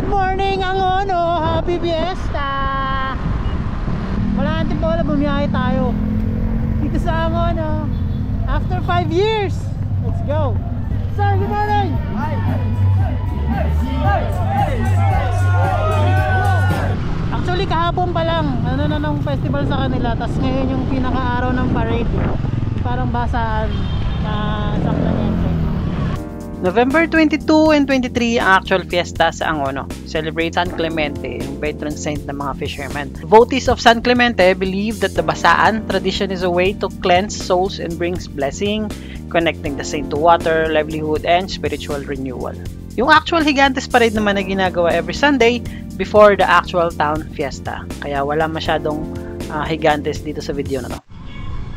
Good morning, Angono! Happy Fiesta! Wala natin bola, bumiyahe tayo dito sa Angono after 5 years. Let's go! Sir, good morning! Hi! Actually kahapon pa lang ano na ng festival sa kanila, tas ngayon yung pinaka-araw ng parade, parang basaan na San Clemente. November 22 and 23 ang actual fiesta sa Angono. Celebrate San Clemente, yung patron saint ng mga fishermen. Devotees of San Clemente believe that the basaan tradition is a way to cleanse souls and brings blessing, connecting the saint to water, livelihood, and spiritual renewal. Yung actual Gigantes Parade naman na ginagawa every Sunday before the actual town fiesta. Kaya wala masyadong Gigantes dito sa video na to.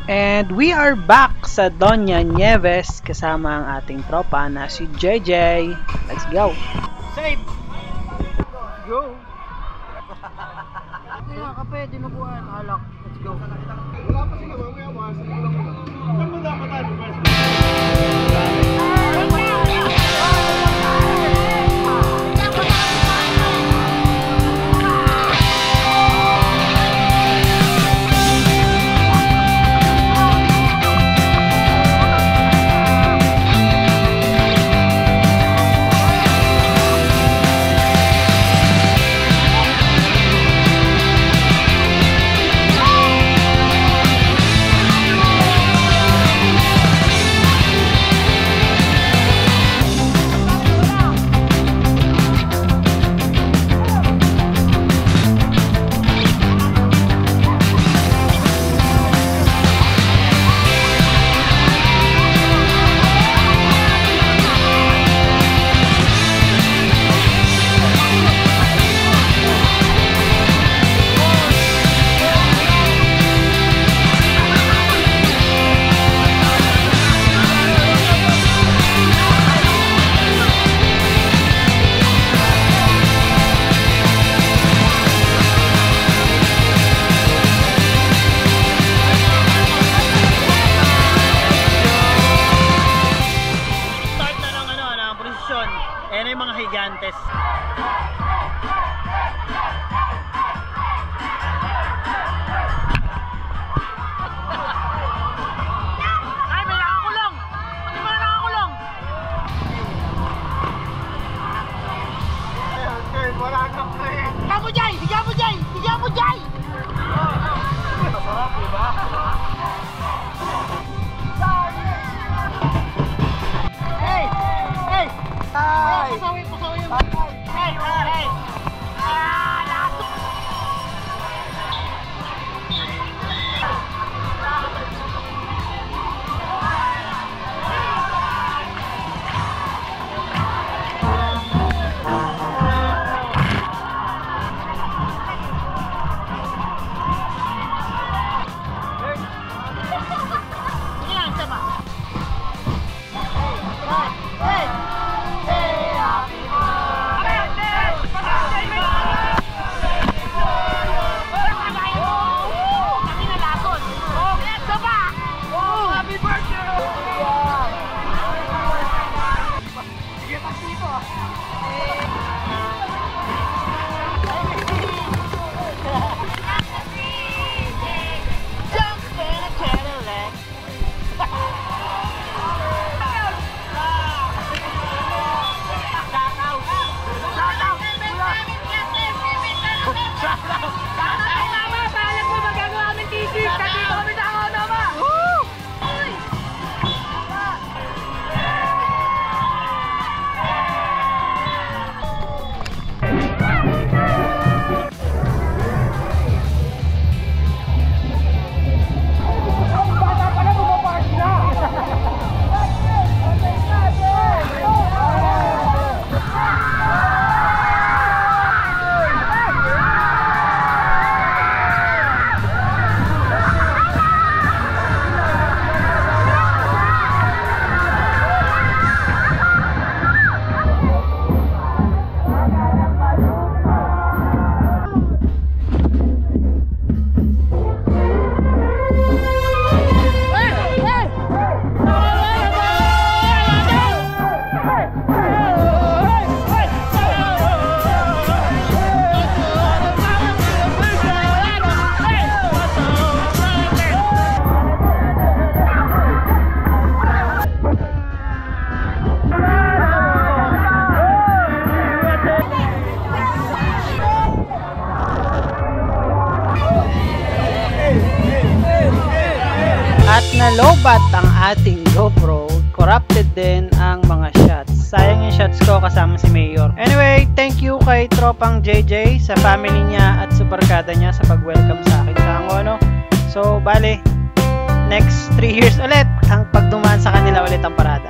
And we are back sa Doña Nieves kasama ang ating tropa na si JJ. Let's go! Safe! Go! Ito nga, kape, dinuguan, alak. Let's go! Wala pa sila, mamaya wasa. Saan mo dapat tayo? Ayan yung mga Gigantes. Ay, may nakakulong! Ano ba nakakulong? Okay, wala ka pre! Higa mo Jay! Higa mo Jay! Higa mo Jay! Masarap, diba? Hey! Hey! Hi! Pasawin! Hey! Hey! Lato! Yan, sama! Hey! Hey! nalobat ang ating GoPro, corrupted din ang mga shots. Sayang yung shots ko kasama si Mayor. Anyway, thank you kay Tropang JJ, sa family niya at sa barkada niya sa pag-welcome sa akin sa Angono. So, bale, next 3 years ulit ang pagdumaan sa kanila ulit ang parada.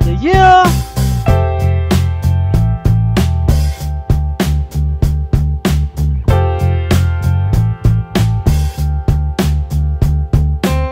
Yeah!